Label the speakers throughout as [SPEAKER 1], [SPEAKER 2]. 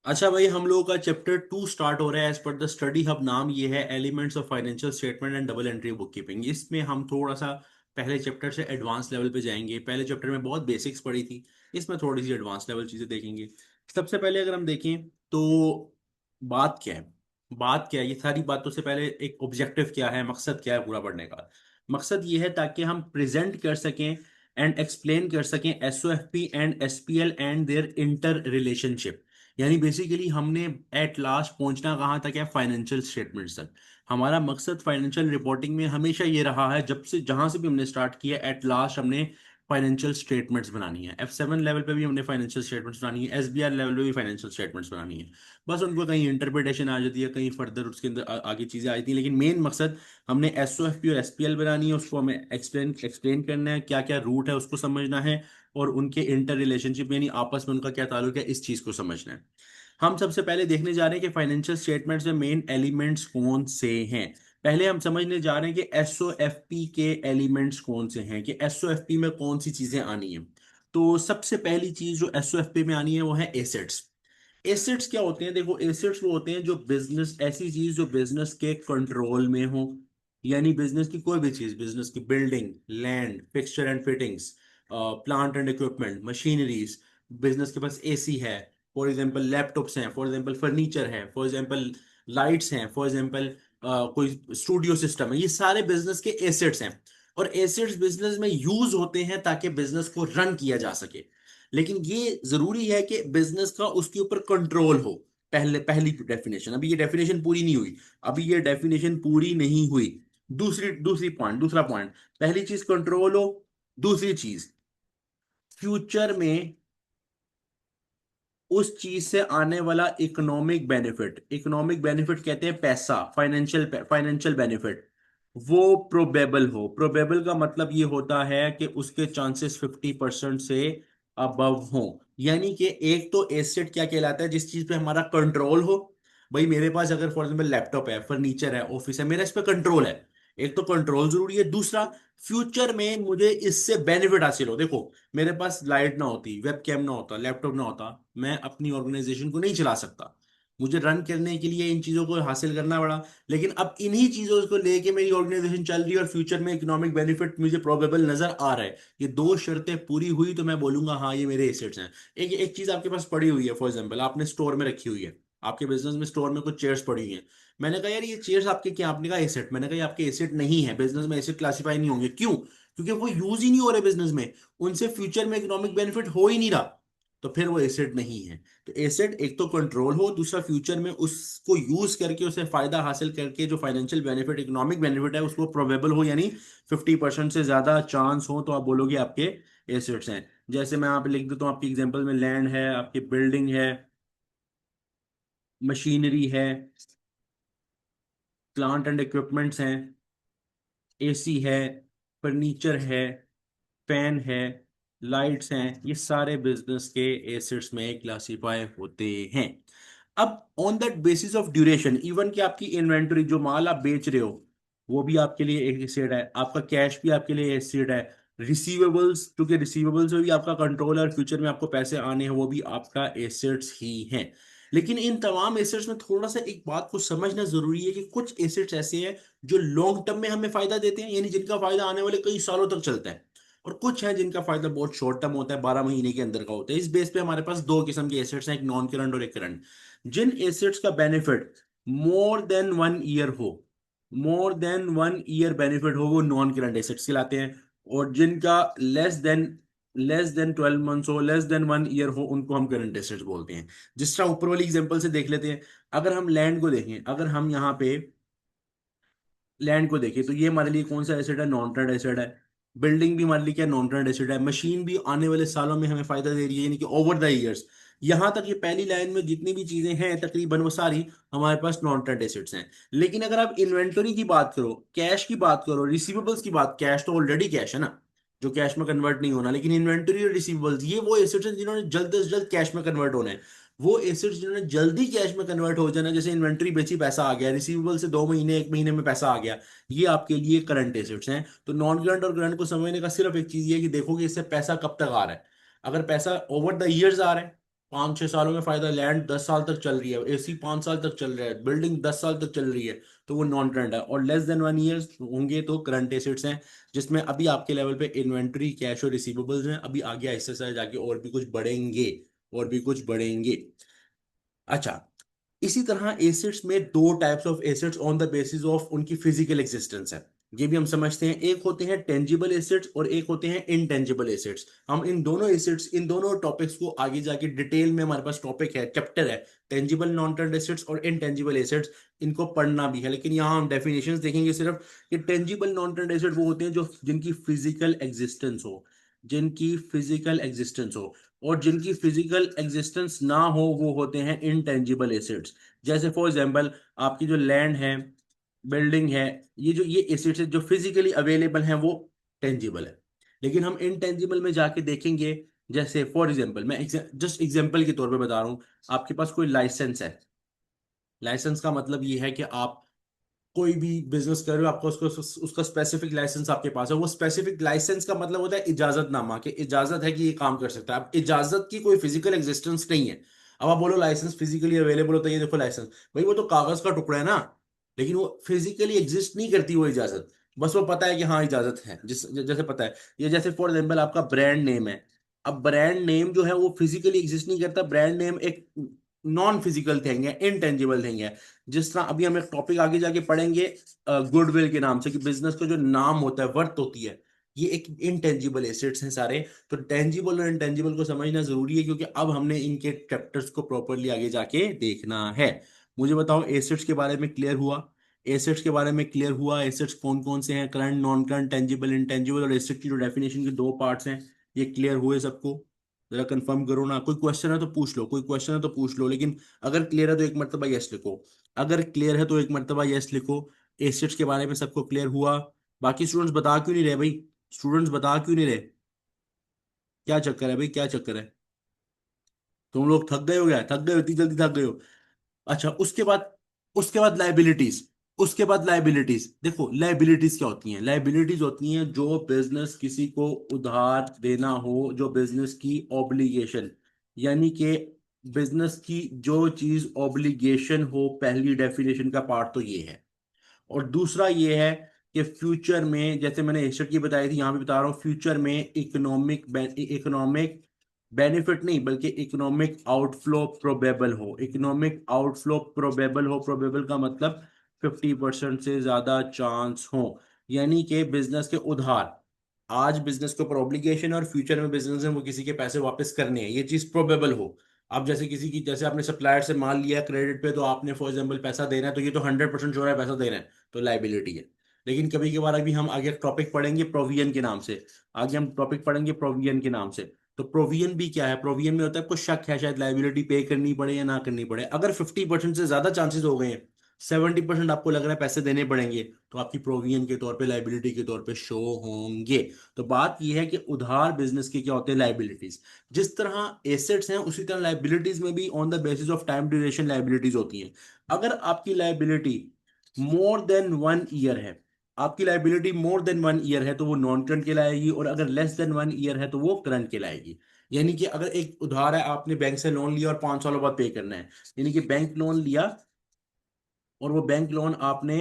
[SPEAKER 1] अच्छा भाई, हम लोगों का चैप्टर 2 स्टार्ट हो रहा है as per the study hub. नाम ये है elements of financial statement and double entry book keeping. इसमें हम थोड़ा सा पहले चैप्टर से एडवांस लेवल पे जाएंगे। पहले चैप्टर में बहुत बेसिक्स पढ़ी थी, इसमें थोड़ी सी एडवांस लेवल चीजें देखेंगे। सबसे पहले अगर हम देखें तो बात क्या है, बात क्या है, ये सारी बातों से पहले एक ऑब्जेक्टिव क्या है, मकसद क्या है पूरा पढ़ने का। मकसद ये है ताकि हम प्रेजेंट कर सकें एंड एक्सप्लेन कर सकें SOFP and SPL and their inter relationship. यानी बेसिकली हमने एट लास्ट पहुंचना कहाँ तक है, फाइनेंशियल स्टेटमेंट्स तक। हमारा मकसद फाइनेंशियल रिपोर्टिंग में हमेशा ये रहा है, जब से जहां से भी हमने स्टार्ट किया, एट लास्ट हमने फाइनेंशियल स्टेटमेंट्स बनानी है। F7 लेवल पे भी हमने फाइनेंशियल स्टेटमेंट्स बनानी है, एसबीआर लेवल पे भी फाइनेंशियल स्टेटमेंट्स बनानी है। बस उनको कहीं इंटरप्रिटेशन आ जाती है, कहीं फर्दर उसके अंदर आगे चीजें आ जाती हैं, लेकिन मेन मकसद हमने एसओएफपी और एसपीएल बनानी है। उसको हमें एक्सप्लेन एक्सप्लेन करना है, क्या क्या रूट है उसको समझना है, और उनके इंटर रिलेशनशिप यानी आपस में उनका क्या ताल्लुक है, इस चीज को समझना है। हम सबसे पहले देखने जा रहे हैं कि फाइनेंशियल स्टेटमेंट्स में मेन एलिमेंट्स कौन से हैं। पहले हम समझने जा रहे हैं कि एसओएफपी के एलिमेंट्स कौन से हैं, कि एसओएफपी में कौन सी चीजें आनी है। तो सबसे पहली चीज जो एसओएफपी में आनी है वो है एसेट्स। एसेट्स क्या होते हैं, देखो एसेट्स वो होते हैं जो बिजनेस, ऐसी चीज जो बिजनेस के कंट्रोल में हो। यानी बिजनेस की कोई भी चीज, बिजनेस की building, land, fixture and fittings, plant and equipment, machineries. Business के पास एसी है, फॉर एग्जांपल लैपटॉप्स हैं, फॉर एग्जांपल फर्नीचर है, फॉर एग्जांपल लाइट्स हैं, फॉर एग्जांपल कोई स्टूडियो सिस्टम है। ये सारे बिजनेस के एसेट्स हैं, और एसेट्स बिजनेस में यूज होते हैं ताकि बिजनेस को रन किया जा सके। लेकिन ये जरूरी है कि बिजनेस का उसके ऊपर कंट्रोल हो। पहली डेफिनेशन, अभी ये डेफिनेशन पूरी नहीं हुई, अभी ये डेफिनेशन पूरी नहीं हुई। दूसरी दूसरी पॉइंट दूसरा पॉइंट, पहली चीज कंट्रोल हो, दूसरी चीज फ्यूचर में उस चीज से आने वाला इकोनॉमिक बेनिफिट। इकोनॉमिक बेनिफिट कहते हैं पैसा, फाइनेंशियल फाइनेंशियल बेनिफिट, वो प्रोबेबल हो। प्रोबेबल का मतलब ये होता है कि उसके चांसेस 50% से अबव हो। यानी कि एक तो एसेट क्या कहलाता है, जिस चीज पे हमारा कंट्रोल हो। भाई मेरे पास अगर फॉर एग्जाम्पल लैपटॉप है, फर्नीचर है, ऑफिस है, मेरा इस पे कंट्रोल है। एक तो कंट्रोल जरूरी है, दूसरा फ्यूचर में मुझे इससे बेनिफिट हासिल हो। देखो, मेरे पास लाइट ना होती, वेब कैम ना होता, लैपटॉप ना होता, मैं अपनी ऑर्गेनाइजेशन को नहीं चला सकता। मुझे रन करने के लिए इन चीजों को हासिल करना पड़ा। लेकिन अब इन्हीं चीजों को लेके मेरी ऑर्गेनाइजेशन चल रही है, और फ्यूचर में इकोनॉमिक बेनिफिट मुझे प्रोबेबल नजर आ रहा है। ये दो शर्तें पूरी हुई तो मैं बोलूंगा हाँ ये मेरे एसेट्स हैं। एक एक चीज आपके पास पड़ी हुई है, फॉर एग्जाम्पल आपने स्टोर में रखी हुई है, आपके बिजनेस में स्टोर में कुछ चेयर्स पड़ी हुई हैं। मैंने कहा यार ये चेयर्स आपके क्या, आपने कहा एसेट, मैंने कहा ये आपके एसेट नहीं है, बिजनेस में एसेट क्लासिफाई नहीं होंगे। क्यों? क्योंकि वो यूज ही नहीं हो रहे बिजनेस में, उनसे फ्यूचर में इकोनॉमिक बेनिफिट हो ही नहीं रहा, तो फिर वो एसेट नहीं है। तो एसेट एक तो कंट्रोल हो, दूसरा फ्यूचर में उसको यूज करके उसे फायदा हासिल करके जो फाइनेंशियल बेनिफिट, इकोनॉमिक बेनिफिट है उसको प्रोबेबल हो, यानी 50% से ज्यादा चांस हो, तो आप बोलोगे आपके एसेट्स हैं। जैसे मैं यहाँ पे लिख देता हूँ आपकी एग्जांपल में, लैंड है, आपकी बिल्डिंग है, मशीनरी है, प्लांट एंड इक्विपमेंट्स हैं, एसी है, फर्नीचर है, फैन है, लाइट्स हैं, ये सारे बिजनेस के एसेट्स में क्लासिफाई होते हैं। अब on that basis of duration, even कि आपकी इन्वेंटरी, जो माल आप बेच रहे हो, वो भी आपके लिए एक एसेट है, आपका कैश भी आपके लिए एसेट है, रिसीवेबल्स, क्योंकि रिसीवेबल्स में भी आपका कंट्रोल है और फ्यूचर में आपको पैसे आने हैं, वो भी आपका एसेट्स ही हैं। लेकिन इन तमाम एसेट्स में थोड़ा सा एक बात को समझना जरूरी है कि कुछ एसेट्स ऐसे हैं जो लॉन्ग टर्म में हमें फायदा देते हैं, यानी जिनका फायदा आने वाले कई सालों तक चलता है, और कुछ है जिनका फायदा बहुत शॉर्ट टर्म होता है, 12 महीने के अंदर का होता है। इस बेस पे हमारे पास दो किस्म के एसेट्स हैं, एक नॉन करंट और एक करंट। जिन एसेट्स का बेनिफिट मोर देन 1 ईयर हो, मोर देन 1 ईयर बेनिफिट हो, वो नॉन करंट एसेट्स कहलाते हैं। और जिनका लेस देन 12 मंथ्स हो, लेस देन 1 ईयर हो, उनको हम करंट एसेट्स बोलते हैं। जिस तरह ऊपर वाली एग्जांपल से देख लेते हैं, अगर हम लैंड को देखें, अगर हम यहाँ पे लैंड को देखिए, तो ये हमारे लिए कौन सा एसेट है, नॉन करंट एसेट है। बिल्डिंग भी हमारे लिए क्या, नॉन करंट एसेट है। मशीन भी आने वाले सालों में हमें फायदा दे रही है, यानी कि ओवर द ईयर्स। यहां तक ये पहली लाइन में जितनी भी चीजें हैं तकरीबन वो सारी हमारे पास नॉन करंट एसेट्स हैं। लेकिन अगर आप इन्वेंटरी की बात करो, कैश की बात करो, रिसीवेबल्स की बात, कैश तो ऑलरेडी कैश है ना, जो कैश में कन्वर्ट नहीं होना, लेकिन इन्वेंटरी और रिसीवेबल्स ये वो एसेट्स हैं जिन्होंने जल्द से जल्द कैश में कन्वर्ट होना है। वो एसेट्स जिन्होंने जल्दी कैश में कन्वर्ट हो जाना, जैसे इन्वेंटरी बेची पैसा आ गया, रिसीवेबल से 2 महीने 1 महीने में पैसा आ गया, ये आपके लिए करंट एसेट्स हैं। तो नॉन करंट और करंट को समझने का सिर्फ एक चीज ये है कि देखो कि इससे पैसा कब तक आ रहा है। अगर पैसा ओवर द ईयर्स आ रहा है, 5-6 सालों में फायदा, लैंड 10 साल तक चल रही है, एसी 5 साल तक चल रहा है, बिल्डिंग 10 साल तक चल रही है, तो वो नॉन करंट है। और लेस देन 1 ईयर होंगे तो करंट एसेट्स हैं, जिसमें अभी आपके लेवल पे इन्वेंट्री, कैश और रिसीवेबल्स हैं। अभी आगे आहिस्ते से जाके और भी कुछ बढ़ेंगे, और भी कुछ बढ़ेंगे। अच्छा, इसी तरह एसिड्स में दो types of acids on the basis of उनकी फिजिकल एग्जिस्टेंस है, ये भी हम समझते हैं। एक होते हैं टेंजिबल एसिड्स और एक होते हैं इनटेंजिबल एसिड्स। हम इन दोनों एसिड्स, इन दोनों टॉपिक्स को आगे जाके डिटेल में, हमारे पास टॉपिक है, चैप्टर है, टेंजिबल नॉन करंट एसिड्स और इनटेंजिबल एसिड्स, इनको पढ़ना भी है। लेकिन यहाँ हम डेफिनेशंस देखेंगे सिर्फ कि टेंजिबल नॉन करंट एसिड वो होते हैं जो जिनकी फिजिकल एग्जिस्टेंस हो, जिनकी फिजिकल एग्जिस्टेंस हो। और जिनकी फिजिकल एग्जिस्टेंस ना हो वो होते हैं इनटेंजिबल एसिड्स। जैसे फॉर एग्जांपल आपकी जो लैंड है, बिल्डिंग है, ये एसिड्स है जो फिजिकली अवेलेबल हैं, वो टेंजिबल है। लेकिन हम इनटेंजिबल में जाके देखेंगे, जैसे फॉर एग्जांपल मैं जस्ट एग्जांपल के तौर पे बता रहा हूँ, आपके पास कोई लाइसेंस है। लाइसेंस का मतलब ये है कि आप कोई भी बिजनेस कर रहे हो, आपको उसको उसका स्पेसिफिक लाइसेंस आपके पास है। वो स्पेसिफिक लाइसेंस का मतलब होता है इजाजतनामा, कि इजाजत है कि ये काम कर सकता है। अब इजाजत की कोई फिजिकल एग्जिस्टेंस नहीं है। अब आप बोलो लाइसेंस फिजिकली अवेलेबल होता है, ये देखो लाइसेंस, भाई वो तो कागज का टुकड़ा है ना, लेकिन वो फिजिकली एग्जिस्ट नहीं करती वो इजाजत। बस वो पता है कि हाँ इजाजत है, जैसे पता है। ये जैसे फॉर एग्जाम्पल आपका ब्रांड नेम है। अब ब्रांड नेम जो है वो फिजिकली एग्जिस्ट नहीं करता, ब्रांड नेम एक नॉन फिजिकल थिंग है, इनटेंजिबल थिंग है। जिस तरह अभी हम एक टॉपिक आगे जाके पढ़ेंगे गुडविल के नाम से, कि बिजनेस का जो नाम होता है, वर्थ होती है, ये एक इनटेंजिबल एसेट्स हैं सारे। तो टेंजिबल और इनटेंजिबल को समझना जरूरी है, क्योंकि अब हमने इनके चैप्टर्स को प्रॉपरली आगे जाके देखना है। मुझे बताओ एसेट्स के बारे में क्लियर हुआ? एसेट्स के बारे में क्लियर हुआ, एसेट्स कौन कौन से हैं, current, non current, tangible, intangible, और एसेट की जो डेफिनेशन के दो पार्ट्स हैं, ये क्लियर हुए सबको? जरा कंफर्म करो ना। कोई क्वेश्चन है तो पूछ लो, कोई क्वेश्चन है तो पूछ लो, लेकिन अगर क्लियर है तो एक मरतबा यस लिखो। अगर क्लियर है तो एक मरतबा यस लिखो। एसिड्स के बारे में सबको क्लियर हुआ? बाकी स्टूडेंट्स बता क्यों नहीं रहे भाई? स्टूडेंट्स बता क्यों नहीं रहे? क्या चक्कर है भाई, क्या चक्कर है? तुम लोग थक गए हो क्या? थक गए हो, इतनी जल्दी थक गए हो? अच्छा, उसके बाद लाइबिलिटीज। उसके बाद लाइबिलिटीज, देखो लाइबिलिटीज क्या होती हैं। लाइबिलिटीज होती हैं जो बिजनेस किसी को उधार देना हो, जो बिजनेस की ऑब्लिगेशन, यानी कि बिजनेस की जो चीज ऑब्लिगेशन हो, पहली डेफिनेशन का पार्ट तो ये है। और दूसरा ये है कि फ्यूचर में, जैसे मैंने हिस्ट्री की बताई थी, यहां भी बता रहा हूं, फ्यूचर में इकोनॉमिक बेनिफिट नहीं बल्कि इकोनॉमिक आउटफ्लो प्रोबेबल हो। इकोनॉमिक आउटफ्लो प्रोबेबल हो, प्रोबेबल का मतलब 50% से ज्यादा चांस हो, यानी कि बिजनेस के उधार, आज बिजनेस के ऊपर ऑब्लिगेशन और फ्यूचर में बिजनेस ने वो किसी के पैसे वापस करने हैं, ये चीज प्रोबेबल हो। अब जैसे किसी की, जैसे आपने सप्लायर से माल लिया क्रेडिट पे, तो आपने फॉर एग्जाम्पल पैसा देना है, तो ये तो 100% श्योर है पैसा देना है, तो लाइबिलिटी है। लेकिन कभी कभार, अभी हम आगे टॉपिक पढ़ेंगे प्रोविजन के नाम से, आगे हम टॉपिक पढ़ेंगे प्रोविजन के नाम से। तो प्रोविजन भी क्या है? प्रोविजन में होता है कुछ शक है, शायद लाइबिलिटी पे करनी पड़े या ना करनी पड़े। अगर 50% से ज्यादा चांसेस हो गए हैं, 70% आपको लग रहा है पैसे देने पड़ेंगे, तो आपकी प्रोविजन के तौर पे, लाइबिलिटी के तौर पे शो होंगे। तो बात यह है कि उधार बिजनेस के क्या होते हैं, लाइबिलिटीज। जिस तरह एसेट्स हैं उसी तरह लाइबिलिटीज में भी on the basis of time duration liabilities होती हैं। अगर आपकी लाइबिलिटी मोर देन 1 ईयर है, आपकी लाइबिलिटी मोर देन 1 ईयर है, तो वो नॉन करंट कहलाएगी। और अगर लेस देन 1 ईयर है तो वो करंट कहलाएगी। यानी कि अगर एक उधार है, आपने बैंक से लोन लिया और 5 सालों बाद पे करना है, यानी कि बैंक लोन लिया और वो बैंक लोन आपने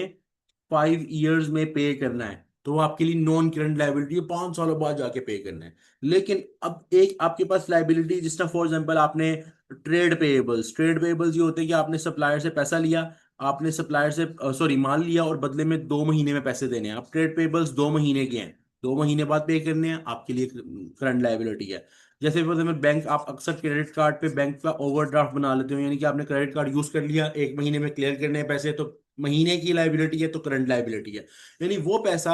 [SPEAKER 1] 5 ईयर्स में पे करना है, तो वो आपके लिए नॉन करंट लाइबिलिटी है, 5 सालों बाद जाके पे करना है। लेकिन अब एक आपके पास लाइबिलिटी, जिस तरह फॉर एग्जांपल आपने ट्रेड पेएबल्स ये होते हैं कि आपने सप्लायर से पैसा लिया, आपने सप्लायर से सॉरी माल लिया, और बदले में 2 महीने में पैसे देने हैं। अब ट्रेड पेएबल्स 2 महीने के हैं, 2 महीने बाद पे करने हैं, आपके लिए करंट लाइबिलिटी है। जैसे फॉर एग्जाम्पल बैंक, आप अक्सर क्रेडिट कार्ड पे बैंक का ओवरड्राफ्ट बना लेते हो, यानी कि आपने क्रेडिट कार्ड यूज कर लिया, 1 महीने में क्लियर करने हैं पैसे, तो महीने की लाइबिलिटी है, तो करंट लाइबिलिटी है। यानी वो पैसा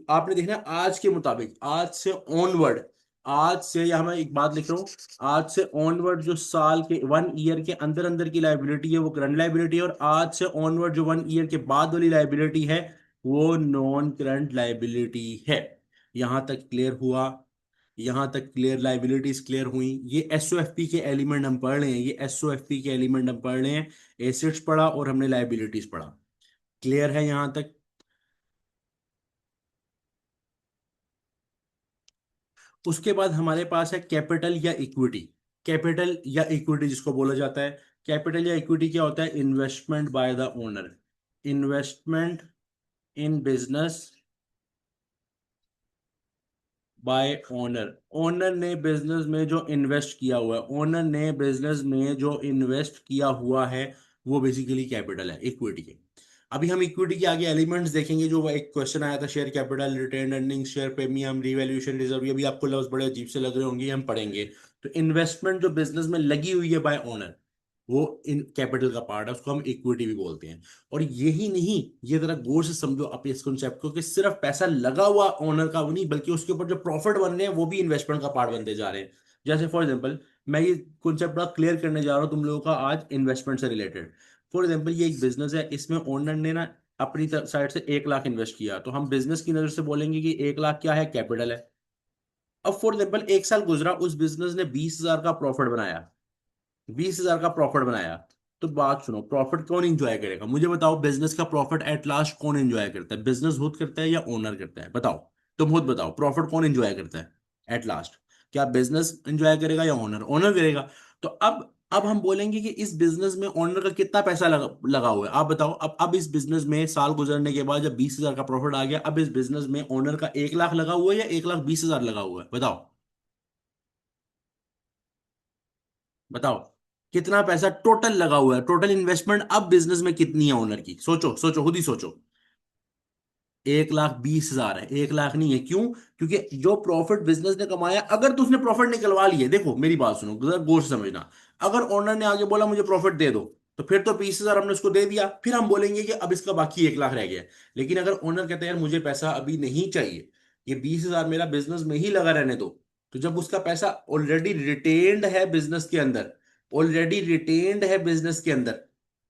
[SPEAKER 1] आपने देखना है आज के मुताबिक, आज से ऑनवर्ड, आज से, या मैं एक बात लिख रहा हूँ, आज से ऑनवर्ड जो साल के 1 ईयर के अंदर अंदर की लाइबिलिटी है वो करंट लाइबिलिटी है, और आज से ऑनवर्ड जो 1 ईयर के बाद वाली लाइबिलिटी है वो नॉन करंट लाइबिलिटी है। यहां तक क्लियर हुआ? यहां तक क्लियर? लाइबिलिटीज क्लियर हुई? ये एसओएफपी के एलिमेंट हम पढ़ रहे हैं, ये एसओएफपी के एलिमेंट हम पढ़ रहे हैं। एसेट्स पढ़ा और हमने लाइबिलिटीज पढ़ा। क्लियर है यहां तक? उसके बाद हमारे पास है कैपिटल या इक्विटी। कैपिटल या इक्विटी जिसको बोला जाता है। कैपिटल या इक्विटी क्या होता है? Investment by the owner, investment in business by owner. Owner ने बिजनेस में जो इन्वेस्ट किया हुआ है, ओनर ने बिजनेस में जो इन्वेस्ट किया हुआ है, वो बेसिकली कैपिटल है, इक्विटी है। अभी हम इक्विटी के आगे एलिमेंट्स देखेंगे। जो एक क्वेश्चन आया था, share capital, retain earning, share premium, revaluation reserve, ये भी आपको लफ्ज बड़े अजीब से लग रहे होंगे, ये हम पढ़ेंगे। तो इन्वेस्टमेंट जो बिजनेस में लगी हुई है बाय ओनर, वो इन कैपिटल का पार्ट है, उसको हम इक्विटी भी बोलते हैं। और यही नहीं, ये जरा गौर से समझो आप इस कॉन्सेप्ट को, कि सिर्फ पैसा लगा हुआ ओनर का वो नहीं, बल्कि उसके ऊपर जो प्रॉफिट बन रहे हैं वो भी इन्वेस्टमेंट का पार्ट बनते जा रहे हैं। जैसे फॉर एग्जांपल, मैं ये कॉन्सेप्ट बड़ा क्लियर करने जा रहा हूँ तुम लोगों का आज इन्वेस्टमेंट से रिलेटेड। फॉर एग्जाम्पल, ये एक बिजनेस है, इसमें ओनर ने ना अपनी साइड से 1 लाख इन्वेस्ट किया, तो हम बिजनेस की नजर से बोलेंगे कि 1 लाख क्या है? कैपिटल है। अब फॉर एग्जाम्पल 1 साल गुजरा, उस बिजनेस ने 20,000 का प्रॉफिट बनाया, 20,000 का प्रॉफिट बनाया। तो बात सुनो, प्रॉफिट कौन एंजॉय करेगा? मुझे बताओ, बिजनेस का प्रॉफिट एट लास्ट कौन एंजॉय करता है? बिजनेस खुद करता है या ओनर करता है? बताओ, तुम खुद बताओ, प्रॉफिट कौन एंजॉय करता है एट लास्ट? क्या बिजनेस एंजॉय करेगा या ओनर? ओनर करेगा। तो अब हम बोलेंगे कि इस बिजनेस में ओनर का कितना पैसा लगा हुआ है, आप बताओ। अब इस बिजनेस में साल गुजरने के बाद जब 20,000 का प्रॉफिट आ गया, अब इस बिजनेस में ओनर का 1 लाख लगा हुआ है या 1,20,000 लगा हुआ है? बताओ, बताओ, कितना पैसा टोटल लगा हुआ है? टोटल इन्वेस्टमेंट अब बिजनेस में कितनी है ओनर की? सोचो सोचो, खुद ही सोचो। 1,20,000 है, 1 लाख नहीं है। क्यों? क्योंकि जो प्रॉफिट बिजनेस ने कमाया, अगर तो उसने प्रॉफिट निकलवा लिए, देखो मेरी बात सुनो, जरा गौर से समझना। अगर ओनर ने आगे बोला मुझे प्रॉफिट दे दो, तो फिर तो 20,000 हमने उसको दे दिया, फिर हम बोलेंगे कि अब इसका बाकी 1 लाख रह गया। लेकिन अगर ओनर कहते हैं यार मुझे पैसा अभी नहीं चाहिए, ये 20,000 मेरा बिजनेस में ही लगा रहने दो, तो जब उसका पैसा ऑलरेडी रिटेन्ड है बिजनेस के अंदर, ऑलरेडी रिटेन्ड है बिजनेस के अंदर,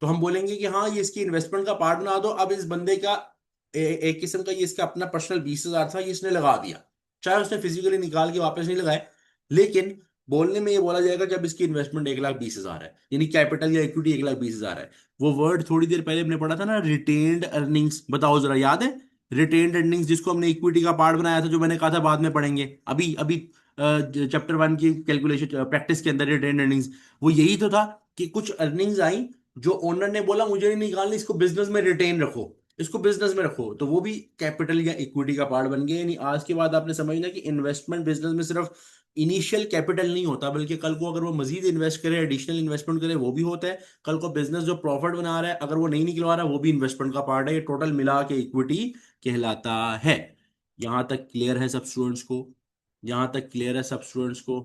[SPEAKER 1] तो हम बोलेंगे कि हाँ, ये इसकी इन्वेस्टमेंट का पार्ट बना दो। अब इस बंदे का एक किस्म का ये इसका अपना पर्सनल 20,000 था, ये इसने लगा दिया, चाहे उसने फिजिकली निकाल के वापस नहीं लगाए, लेकिन बोलने में ये बोला जाएगा जब इसकी इन्वेस्टमेंट 1,20,000 है, यानी कैपिटल या इक्विटी 1,20,000 है। वो वर्ड थोड़ी देर पहले हमने पढ़ा था ना, रिटेन्ड अर्निंग्स, बताओ जरा, याद है? रिटेन्ड अर्निंग्स, जिसको हमने इक्विटी का पार्ट बनाया था, जो मैंने कहा था बाद में पढ़ेंगे, अभी अभी चैप्टर 1 की कैलकुलेशन प्रैक्टिस के अंदर रिटेन्ड अर्निंग्स, वो यही तो था कि कुछ अर्निंग्स आई, जो ओनर ने बोला मुझे नहीं निकालनी, इसको बिजनेस में रिटेन रखो, इसको बिजनेस में रखो, तो वो भी कैपिटल या इक्विटी का पार्ट बन गया। यानी आज के बाद आपने समझना कि इन्वेस्टमेंट बिजनेस में सिर्फ इनिशियल कैपिटल नहीं होता, बल्कि कल को अगर वो मजीद इन्वेस्ट करे, एडिशनल इन्वेस्टमेंट करे, वो भी होता है। कल को बिजनेस जो प्रॉफिट बना रहा है, अगर वो नहीं निकलवा रहा है, वो भी इन्वेस्टमेंट का पार्ट है। ये टोटल मिला के इक्विटी कहलाता है। यहां तक क्लियर है सब स्टूडेंट्स को? यहां तक क्लियर है सब स्टूडेंट्स को?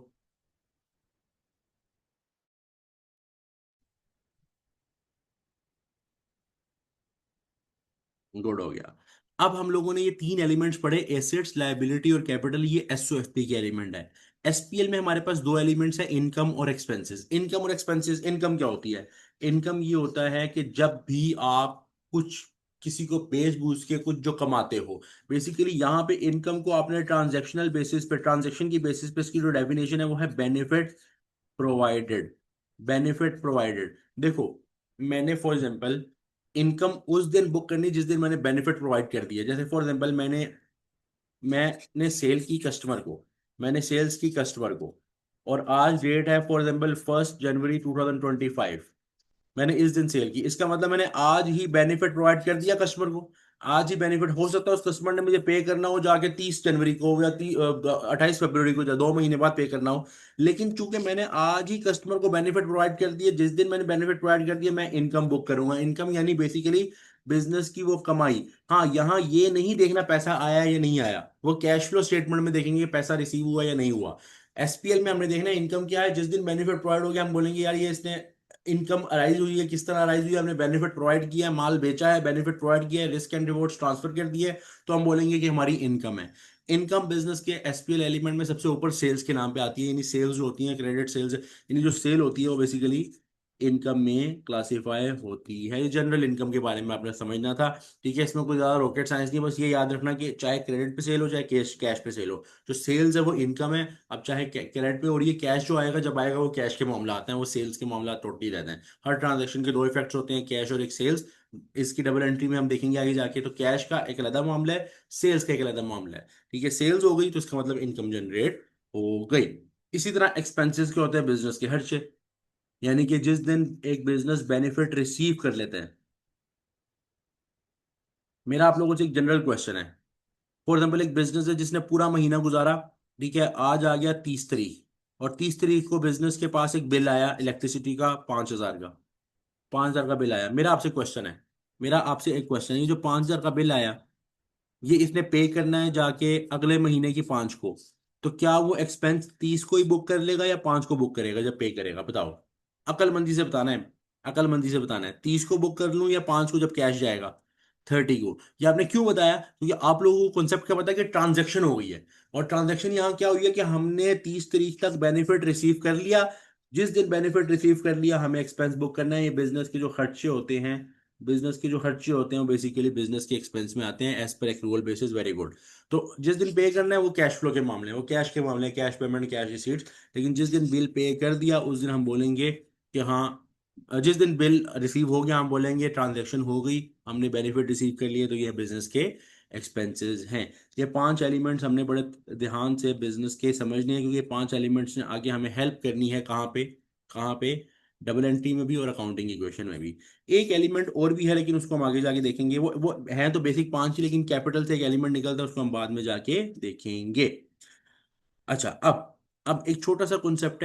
[SPEAKER 1] गुड हो गया। अब हम लोगों ने ये 3 एलिमेंट्स पढ़े, एसेट्स, लायबिलिटी और कैपिटल, ये एसओएफपी के एलिमेंट है। एसपीएल में हमारे पास 2 एलिमेंट्स है, इनकम और एक्सपेंसेस। इनकम और एक्सपेंसेस, इनकम क्या होती है? इनकम ये होता है कि जब भी आप कुछ किसी को बेच बूझ के कुछ जो कमाते हो, बेसिकली यहाँ पे इनकम को आपने ट्रांजैक्शनल बेसिस पे, ट्रांजैक्शन की बेसिस पे, इसकी जो डेफिनेशन है वो है बेनिफिट प्रोवाइडेड। बेनिफिट प्रोवाइडेड, देखो, मैंने फॉर एग्जांपल इनकम उस दिन बुक करनी जिस दिन मैंने बेनिफिट प्रोवाइड कर दिया। जैसे फॉर एग्जांपल, मैंने सेल की कस्टमर को, मैंने सेल्स की कस्टमर को, और आज डेट है फॉर एग्जांपल 1 जनवरी 2025, मैंने इस दिन सेल की, इसका मतलब मैंने आज ही बेनिफिट प्रोवाइड कर दिया कस्टमर को। आज ही बेनिफिट, हो सकता है उस कस्टमर ने मुझे पे करना हो जाके 30 जनवरी को, या 28 फरवरी को, या 2 महीने बाद पे करना हो, लेकिन चूंकि मैंने आज ही कस्टमर को बेनिफिट प्रोवाइड कर दिया, जिस दिन मैंने बेनिफिट प्रोवाइड कर दिया, मैं इनकम बुक करूंगा। इनकम यानी बेसिकली बिजनेस की वो कमाई। हाँ, यहाँ ये नहीं देखना पैसा आया या नहीं आया, वो कैश फ्लो स्टेटमेंट में देखेंगे पैसा रिसीव हुआ या नहीं हुआ। एसपीएल में हमने देखना है इनकम क्या है, जिस दिन बेनिफिट प्रोवाइड हो गया, हम बोलेंगे यार ये इसने इनकम अराइज हुई है। किस तरह अराइज हुई है? हमने बेनिफिट प्रोवाइड किया है, माल बेचा है, बेनिफिट प्रोवाइड किया है, रिस्क एंड रिवॉर्ड्स ट्रांसफर कर दिए, तो हम बोलेंगे कि हमारी इनकम है। इनकम बिजनेस के एसपीएल एलिमेंट में सबसे ऊपर सेल्स के नाम पे आती है, यानी सेल्स जो होती है, क्रेडिट सेल्स, यानी जो सेल होती है वो बेसिकली इनकम में क्लासीफाई होती है। ये जनरल इनकम के बारे में आपने समझना था। ठीक है, इसमें कोई ज्यादा रॉकेट साइंस नहीं, बस ये याद रखना कि चाहे क्रेडिट पे सेल हो, चाहे कैश कैश पे सेल हो, जो सेल्स है वो इनकम है। अब चाहे क्रेडिट पे, और ये कैश जो आएगा, जब आएगा वो कैश के मामला आते हैं, वो सेल्स के मामला टोटली रहते हैं। हर ट्रांजेक्शन के 2 इफेक्ट्स होते हैं, कैश और एक सेल्स। इसकी डबल एंट्री में हम देखेंगे आगे जाके, तो कैश का एक अलग मामला है, सेल्स का एक अलग मामला है। ठीक है, सेल्स हो गई तो इसका मतलब इनकम जनरेट हो गई। इसी तरह एक्सपेंसेस के होते हैं बिजनेस के खर्चे, यानी कि जिस दिन एक बिजनेस बेनिफिट रिसीव कर लेता है। मेरा आप लोगों से एक जनरल क्वेश्चन है। फॉर एग्जाम्पल एक बिजनेस है जिसने पूरा महीना गुजारा, ठीक है, आज आ गया 30 तारीख, और 30 तारीख को बिजनेस के पास एक बिल आया इलेक्ट्रिसिटी का 5,000 का। 5,000 का बिल आया। मेरा आपसे एक क्वेश्चन है, ये जो 5,000 का बिल आया, ये इसने पे करना है जाके अगले महीने की 5 को। तो क्या वो एक्सपेंस 30 को ही बुक कर लेगा या 5 को बुक करेगा जब पे करेगा, बताओ। अकलमंदी से बताना है। अकलमंदी से बताना है, 30 को बुक कर लूं या 5 को जब कैश जाएगा 30 को। ये आपने क्यों बताया? क्योंकि आप लोगों को कॉन्सेप्ट क्या पता है कि ट्रांजैक्शन हो गई है। और ट्रांजैक्शन यहाँ क्या हुई है कि हमने 30 तारीख तक बेनिफिट रिसीव कर लिया। जिस दिन बेनिफिट रिसीव कर लिया हमें एक्सपेंस बुक करना है। ये बिजनेस के जो खर्चे होते हैं, बिजनेस के जो खर्चे होते हैं वो बेसिकली बिजनेस के एक्सपेंस में आते हैं as per accrual basis. Very good. तो जिस दिन पे करना है वो कैश फ्लो के मामले हैं, वो कैश के मामले हैं, कैश पेमेंट, कैश रिसीट्स। लेकिन जिस दिन बिल पे कर दिया उस दिन हम बोलेंगे कि हाँ, जिस दिन बिल रिसीव हो गया हम बोलेंगे ट्रांजैक्शन हो गई, हमने बेनिफिट रिसीव कर लिए, तो ये बिजनेस के एक्सपेंसेस हैं। ये 5 एलिमेंट्स हमने बड़े ध्यान से बिजनेस के समझने हैं, क्योंकि ये 5 एलिमेंट्स ने आगे हमें हेल्प करनी है कहाँ पे, डबल एंट्री में भी और अकाउंटिंग इक्वेशन में भी। एक एलिमेंट और भी है लेकिन उसको हम आगे जाके देखेंगे। वो है तो बेसिक 5 ही, लेकिन कैपिटल से एक एलिमेंट निकलता है, उसको हम बाद में जाके देखेंगे। अच्छा, अब एक छोटा सा कॉन्सेप्ट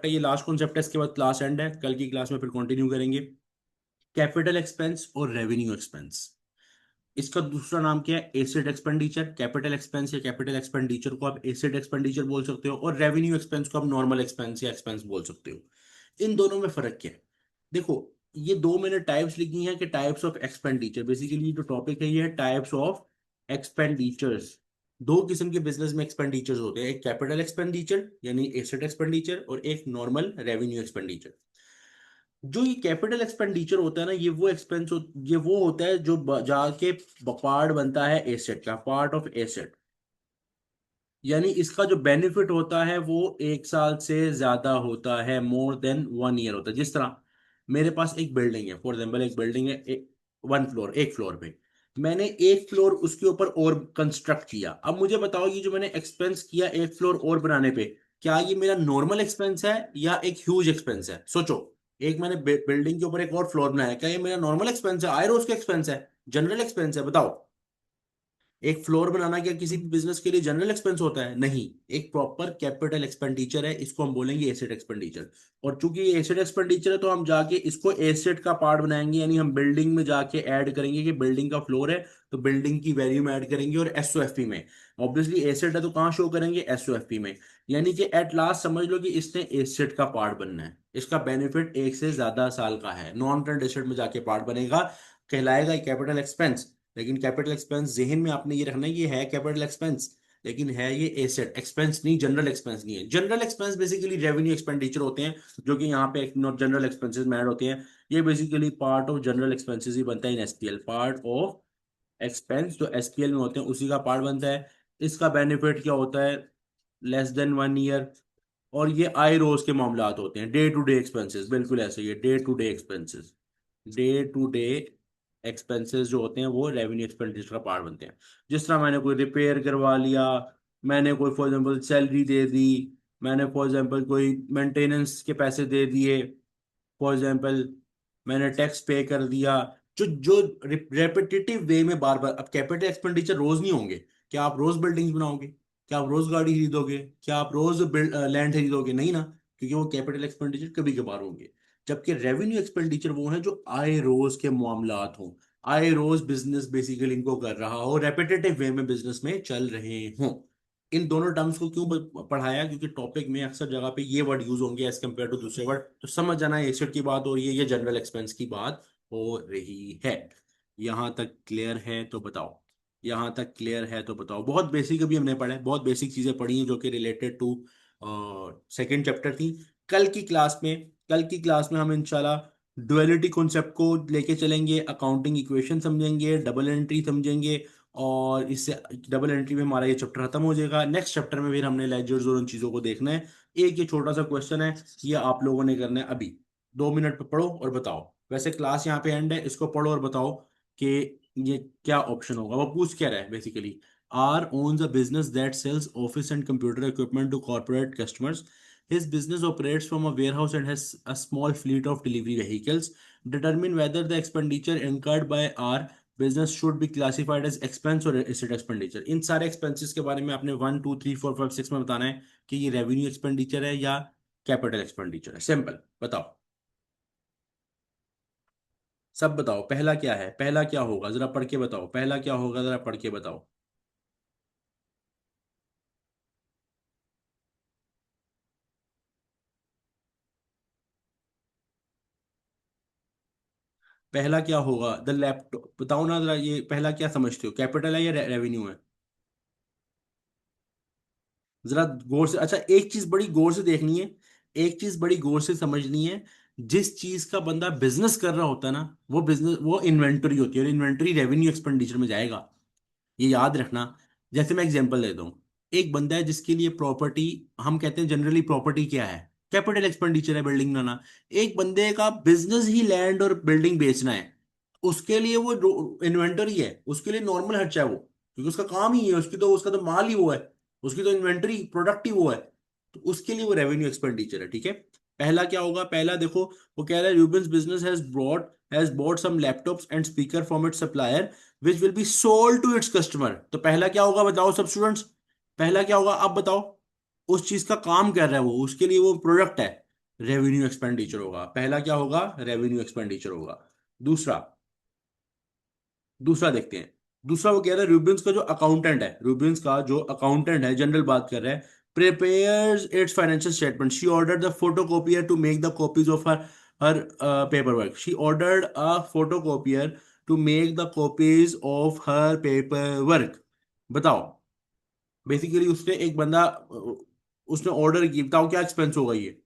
[SPEAKER 1] है, ये लास्ट कॉन्सेप्ट है, इसके बाद क्लास एंड है, कल की क्लास में फिर कंटिन्यू करेंगे। कैपिटल एक्सपेंस और रेवेन्यू एक्सपेंस। इसका दूसरा नाम क्या है? Asset expenditure. कैपिटल एक्सपेंस या कैपिटल एक्सपेंडिचर को आप एसेट एक्सपेंडिचर बोल सकते हो, और रेवेन्यू एक्सपेंस को आप नॉर्मल एक्सपेंस या एक्सपेंस बोल सकते हो। इन दोनों में फर्क क्या है? देखो, ये दो मैंने टाइप्स लिखी हैं कि टाइप्स ऑफ एक्सपेंडिचर। बेसिकली जो टॉपिक है ये है टाइप्स ऑफ एक्सपेंडिचर्स। दो किस्म के बिजनेस में एक्सपेंडिचर्स होते हैं, एक कैपिटल एक्सपेंडिचर यानी एसेट एक्सपेंडिचर, और एक नॉर्मल रेवेन्यू एक्सपेंडिचर। जो ये कैपिटल एक्सपेंडिचर होता है ना, ये वो होता है जो जाके पार्ट बनता है एसेट का, पार्ट ऑफ एसेट। यानी इसका जो बेनिफिट होता है वो 1 साल से ज्यादा होता है, मोर देन 1 ईयर होता है। जिस तरह मेरे पास एक बिल्डिंग है, फॉर एग्जाम्पल एक बिल्डिंग है, वन फ्लोर, एक फ्लोर पे मैंने एक फ्लोर उसके ऊपर और कंस्ट्रक्ट किया। अब मुझे बताओ, ये जो मैंने एक्सपेंस किया एक फ्लोर और बनाने पे, क्या ये मेरा नॉर्मल एक्सपेंस है या एक ह्यूज एक्सपेंस है? सोचो, एक मैंने बिल्डिंग के ऊपर एक और फ्लोर बनाया, क्या ये मेरा नॉर्मल एक्सपेंस है, आय रोज का एक्सपेंस है, जनरल एक्सपेंस है? बताओ। एक फ्लोर बनाना क्या किसी भी बिजनेस के लिए जनरल एक्सपेंस होता है? नहीं, एक प्रॉपर कैपिटल एक्सपेंडिचर है, इसको हम बोलेंगे एसेट एक्सपेंडिचर। और चूंकि ये एसेट एक्सपेंडिचर है तो हम जाके इसको एसेट का पार्ट बनाएंगे, यानी हम बिल्डिंग में जाके ऐड करेंगे कि बिल्डिंग का फ्लोर है तो बिल्डिंग की वैल्यू में ऐड करेंगे, और एसओएफपी में। ऑब्वियसली एसेट है तो कहाँ शो करेंगे? एसओएफपी में। यानी कि एट लास्ट समझ लो कि इसने एसेट का पार्ट बनना है, इसका बेनिफिट 1 से ज्यादा साल का है, नॉन करंट एसेट में जाके पार्ट बनेगा, कहलाएगा कैपिटल एक्सपेंस। लेकिन कैपिटल एक्सपेंस जहन में आपने ये रखना है कि ये है कैपिटल एक्सपेंस, लेकिन है ये एसेट एक्सपेंस नहीं, जनरल एक्सपेंस नहीं है। General expense basically revenue expenditure होते हैं, जो कि यहाँ पे जनरल एक्सपेंसेस में ऐड होते हैं। ये basically part of general expenses ही बनता है in SPL. Part of expense जो एसपीएल में होते हैं उसी का पार्ट बनता है। इसका बेनिफिट क्या होता है? Less than 1 year. और ये आय रोज के मामलात होते हैं, डे टू डे एक्सपेंसेस, बिल्कुल ऐसे ही है, day to day expenses. Day to day expenses जो होते हैं वो रेवेन्यू एक्सपेंडिचर का पार्ट बनते हैं। जिस तरह मैंने कोई रिपेयर करवा लिया, मैंने कोई फॉर एग्जांपल सैलरी दे दी, मैंने फॉर एग्जांपल कोई मेंटेनेंस के पैसे दे दिए, फॉर एग्जांपल मैंने टैक्स पे कर दिया, जो जो रेपिटेटिव वे में बार बार। अब कैपिटल एक्सपेंडिचर रोज नहीं होंगे। क्या आप रोज बिल्डिंग्स बनाओगे? क्या आप रोज गाड़ी खरीदोगे? क्या आप रोज लैंड खरीदोगे? नहीं ना, क्योंकि वो कैपिटल एक्सपेंडिचर कभी कभार होंगे। जबकि रेवेन्यू एक्सपेंडिचर वो है जो आय रोज के मामलात हों, आय रोज बिजनेस बेसिकली इनको कर रहा हो, रेपिटेटिव वे में बिजनेस में चल रहे हों। इन दोनों टर्म्स को क्यों पढ़ाया? क्योंकि टॉपिक में अक्सर जगह पे ये वर्ड यूज होंगे एज कम्पेयर टू दूसरे वर्ड, तो समझ जाना एसेट की बात हो रही है, ये जनरल एक्सपेंस की बात हो रही है। यहां तक क्लियर है तो बताओ। यहां तक क्लियर है तो बताओ। बहुत बेसिक अभी हमने पढ़ा है, बहुत बेसिक चीजें पढ़ी हैं जो कि रिलेटेड टू सेकेंड चैप्टर थी। कल की क्लास में कल की क्लास में हम इंशाल्लाह डुअलिटी कॉन्सेप्ट को लेके चलेंगे, अकाउंटिंग इक्वेशन समझेंगे, डबल एंट्री समझेंगे, और इससे डबल एंट्री में हमारा ये चैप्टर खत्म हो जाएगा। नेक्स्ट चैप्टर में फिर हमने लेजर्स और उन चीजों को देखना है। एक ये छोटा सा क्वेश्चन है, ये आप लोगों ने करना है अभी। 2 मिनट पे पढ़ो और बताओ। वैसे क्लास यहाँ पे एंड है, इसको पढ़ो और बताओ कि ये क्या ऑप्शन होगा, वो पूछ क्या रहा है basically. R owns a business that sells office and computer equipment to corporate customers. His business operates from a warehouse and has a small fleet of delivery vehicles. Determine whether the expenditure incurred by R business should be classified as expense or asset expenditure. इन सारे expenses के बारे में आपने 1 2 3 4 5 6 में बताना है कि ये रेवेन्यू एक्सपेंडिचर है या कैपिटल एक्सपेंडिचर है। सिंपल, बताओ, सब बताओ। पहला क्या है, पहला क्या होगा, जरा पढ़ के बताओ, पहला क्या होगा, जरा पढ़ के बताओ। पहला क्या होगा, द लैपटॉप, बताओ ना जरा, ये पहला क्या समझते हो, कैपिटल है या रेवेन्यू है? जरा गौर से, अच्छा एक चीज बड़ी गौर से देखनी है, एक चीज बड़ी गौर से समझनी है। जिस चीज का बंदा बिजनेस कर रहा होता है ना, वो बिजनेस, वो इन्वेंटरी होती है, और इन्वेंटरी रेवेन्यू एक्सपेंडिचर में जाएगा, ये याद रखना। जैसे मैं एग्जांपल देता हूँ, एक बंदा है जिसके लिए प्रॉपर्टी, हम कहते हैं जनरली प्रॉपर्टी क्या है, कैपिटल एक्सपेंडिचर है, बिल्डिंग बनाना। एक बंदे का बिजनेस ही लैंड और बिल्डिंग बेचना है, उसके लिए वो इन्वेंटरी है, उसके लिए नॉर्मल खर्चा है वो, क्योंकि उसका काम ही है, उसका तो माल ही वो है, उसकी तो इन्वेंटरी प्रोडक्ट ही वो है, तो उसके लिए वो रेवेन्यू एक्सपेंडिचर है। ठीक है, पहला क्या होगा, पहला देखो, वो कह रहा है Rubens business has bought some laptops and speaker from its supplier which will be sold to its customer. तो पहला क्या होगा बताओ सब स्टूडेंट्स, पहला क्या होगा अब बताओ। उस चीज का काम कर रहा है वो, उसके लिए वो प्रोडक्ट है, रेवेन्यू एक्सपेंडिचर होगा। पहला क्या होगा, रेवेन्यू एक्सपेंडिचर होगा। दूसरा, दूसरा देखते हैं। दूसरा वो कह रहा है रूबिन्स का जो अकाउंटेंट है, रूबिन्स का जो अकाउंटेंट है, जनरल बात कर रहा है, prepares its financial statement. She ordered the photocopier to make the copies of her paperwork. She ordered a photocopier to make the copies of her paperwork. बताओ, बेसिकली उसने एक बंदा उसने ऑर्डर की, बताओ क्या एक्सपेंस होगा ये।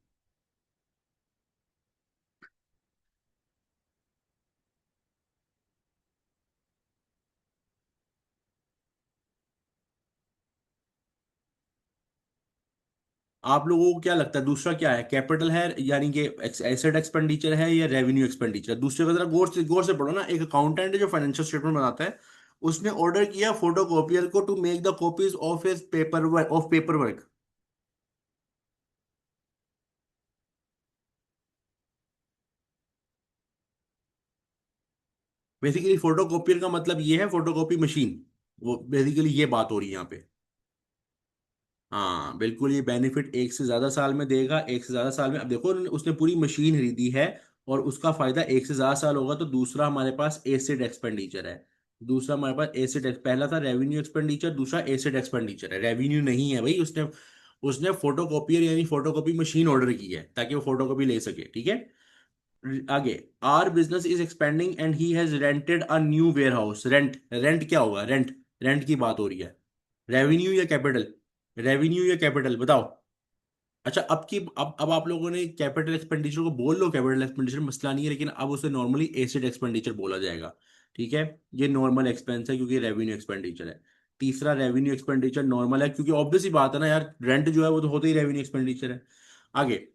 [SPEAKER 1] आप लोगों को क्या लगता है दूसरा क्या है, कैपिटल है यानी कि एसेट एक्सपेंडिचर है या रेवेन्यू एक्सपेंडिचर? दूसरे का जरा गौर से पढ़ो ना। एक अकाउंटेंट है जो फाइनेंशियल स्टेटमेंट बनाता है, उसने ऑर्डर किया फोटो कॉपियर को to make the copies of his paperwork. Basically photocopier का मतलब ये है फोटोकॉपी मशीन, वो बेसिकली ये बात हो रही है यहाँ पे। हाँ बिल्कुल, ये बेनिफिट एक से ज्यादा साल में देगा, एक से ज्यादा साल में। अब देखो उसने पूरी मशीन खरीदी है और उसका फायदा एक से ज्यादा साल होगा। तो दूसरा हमारे पास एसिड एक्सपेंडिचर है, दूसरा हमारे पास पहला था रेवेन्यू एक्सपेंडिचर, दूसरा एसिड एक्सपेंडिचर है। रेवेन्यू नहीं है भाई, उसने उसने फोटोकॉपियर यानी फोटोकॉपी मशीन ऑर्डर की है ताकि वो फोटोकॉपी ले सके। ठीक है, आगे, our business is expanding and he has rented a new warehouse. Rent, rent क्या होगा, रेंट, रेंट की बात हो रही है। रेवेन्यू या कैपिटल, रेवेन्यू या कैपिटल बताओ। अच्छा, अब आप लोगों ने कैपिटल एक्सपेंडिचर को बोल लो, कैपिटल एक्सपेंडिचर मसला नहीं है, लेकिन अब उसे नॉर्मली एसिड एक्सपेंडिचर बोला जाएगा। ठीक है, ये नॉर्मल एक्सपेंस है क्योंकि रेवेन्यू एक्सपेंडिचर है। तीसरा, रेवेन्यू एक्सपेंडिचर नॉर्मल है क्योंकि ऑब्वियस ही बात है ना यार, रेंट जो है वो तो होता ही रेवेन्यू एक्सपेंडिचर है। आगे,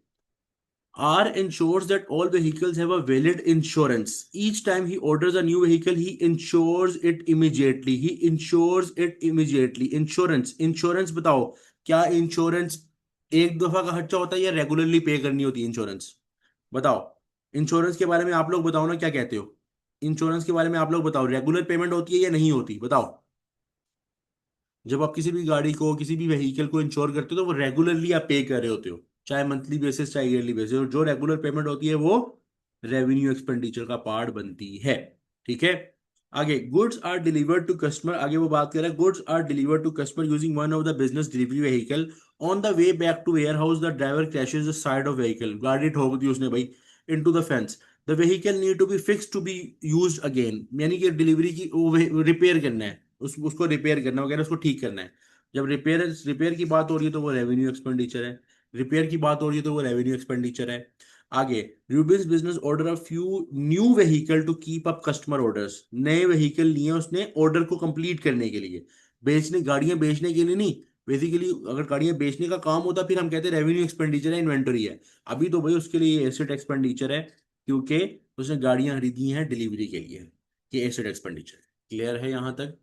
[SPEAKER 1] R ensures that all vehicles have a valid insurance. Each time he orders a new vehicle, he insures it immediately. He insures it immediately. Insurance, insurance बताओ, क्या इंश्योरेंस एक दफा का खर्चा होता है या रेगुलरली पे करनी होती है इंश्योरेंस? बताओ, इंश्योरेंस के बारे में आप लोग बताओ ना, क्या कहते हो? इंश्योरेंस के बारे में आप लोग बताओ, रेगुलर पेमेंट होती है या नहीं होती, बताओ। जब आप किसी भी गाड़ी को, किसी भी व्हीकल को इंश्योर करते हो तो वो रेगुलरली आप पे कर रहे होते हो, चाहे मंथली बेसिस चाहे ईयरली बेसिस, और जो रेगुलर पेमेंट होती है वो रेवेन्यू एक्सपेंडिचर का पार्ट बनती है। ठीक है, आगे, goods are delivered to customer. आगे वो बात कर रहा है, goods are delivered to customer using one of the business delivery vehicle. On the way back to warehouse the driver crashes the side of vehicle. गाड़ी ठोक दी उसने भाई into the fence. The vehicle need to be fix to be used again, यानी कि delivery की वो repair करना है, उसको रिपेयर करना वगैरह, उसको ठीक करना है। जब रिपेयर रिपेयर की बात हो रही है तो वो रेवेन्यू एक्सपेंडिचर है, रिपेयर की बात हो रही है तो वो रेवेन्यू एक्सपेंडिचर है। आगे, Rubins business order a few new vehicle to keep up customer orders. नए व्हीकल लिए उसने ऑर्डर को कंप्लीट करने के लिए, बेचने, गाड़ियां बेचने के लिए नहीं। बेसिकली अगर गाड़ियां बेचने का काम होता फिर हम कहते हैं रेवेन्यू एक्सपेंडिचर है, इन्वेंटरी है। अभी तो भाई उसके लिए एसेट एक्सपेंडिचर है, क्योंकि उसने गाड़ियां खरीदी हैं डिलीवरी के लिए, ये एसेट एक्सपेंडिचर। क्लियर है यहां तक?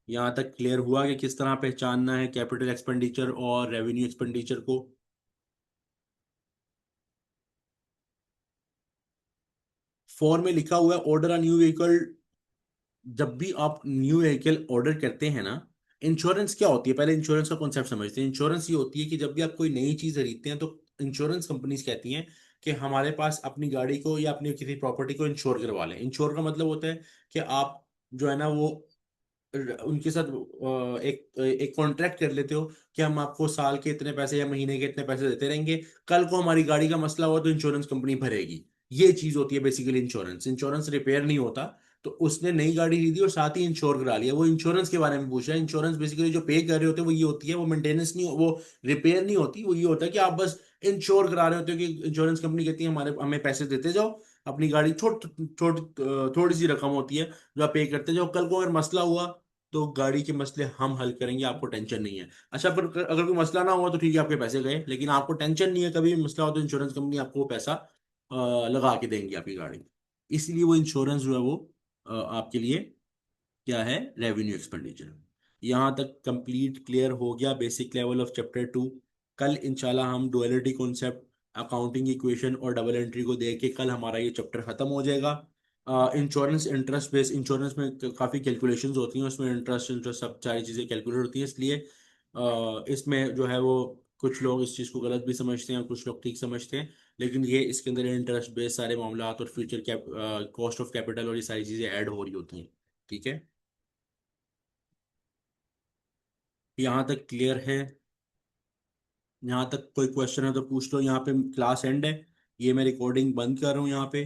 [SPEAKER 1] यहाँ तक क्लियर हुआ कि किस तरह पहचानना है कैपिटल एक्सपेंडिचर और रेवेन्यू एक्सपेंडिचर को? फॉर्म में लिखा हुआ है ऑर्डर अ न्यू व्हीकल। जब भी आप न्यू व्हीकल ऑर्डर करते हैं ना, इंश्योरेंस क्या होती है, पहले इंश्योरेंस का कॉन्सेप्ट समझते हैं। इंश्योरेंस ये होती है कि जब भी आप कोई नई चीज खरीदते हैं तो इंश्योरेंस कंपनीज कहती हैं कि हमारे पास अपनी गाड़ी को या अपनी किसी प्रॉपर्टी को इंश्योर करवा लें। इंश्योर का मतलब होता है कि आप जो है ना वो उनके साथ एक एक कॉन्ट्रैक्ट कर लेते हो कि हम आपको साल के इतने पैसे या महीने के इतने पैसे देते रहेंगे, कल को हमारी गाड़ी का मसला हुआ तो इंश्योरेंस कंपनी भरेगी। ये चीज होती है बेसिकली इंश्योरेंस। इंश्योरेंस रिपेयर नहीं होता। तो उसने नई गाड़ी खरीदी और साथ ही इंश्योर करा लिया, वो इंश्योरेंस के बारे में पूछ रहा है। इंश्योरेंस बेसिकली जो पे कर रहे होते हैं वो ये होती है, वो मेंटेनेंस नहीं, वो रिपेयर नहीं होती, वो ये होता है कि आप बस इंश्योर करा रहे होते हो कि इंश्योरेंस कंपनी कहती है हमारे हमें पैसे देते जाओ, अपनी गाड़ी थोड़ी सी रकम होती है जो आप पे करते जाओ, कल को अगर मसला हुआ तो गाड़ी के मसले हम हल करेंगे, आपको टेंशन नहीं है। अच्छा, पर अगर कोई मसला ना हुआ तो ठीक है, आपके पैसे गए, लेकिन आपको टेंशन नहीं है, कभी भी मसला हो तो इंश्योरेंस कंपनी आपको वो पैसा लगा के देंगी आपकी गाड़ी। इसलिए वो इंश्योरेंस जो है वो आपके लिए क्या है, रेवेन्यू एक्सपेंडिचर। यहाँ तक कंप्लीट क्लियर हो गया बेसिक लेवल ऑफ चैप्टर 2। कल इंशाल्लाह हम डुअलिटी कॉन्सेप्ट, अकाउंटिंग इक्वेशन और डबल एंट्री को देख के कल हमारा ये चैप्टर खत्म हो जाएगा। इंश्योरेंस इंटरेस्ट बेस, इंश्योरेंस में काफ़ी कैलकुलेशंस होती हैं, उसमें इंटरेस्ट इंटरेस्ट सब सारी चीज़ें कैलकुलेट होती हैं, इसलिए इसमें जो है वो कुछ लोग इस चीज़ को गलत भी समझते हैं और कुछ लोग ठीक समझते हैं। लेकिन ये इसके अंदर इंटरेस्ट बेस सारे मामला और future cap, cost of capital और ये सारी चीज़ें ऐड हो रही होती हैं। ठीक है, यहाँ तक क्लियर है? यहाँ तक कोई क्वेश्चन है तो पूछ लो। यहाँ पे क्लास एंड है, ये मैं रिकॉर्डिंग बंद कर रहा हूँ यहाँ पे।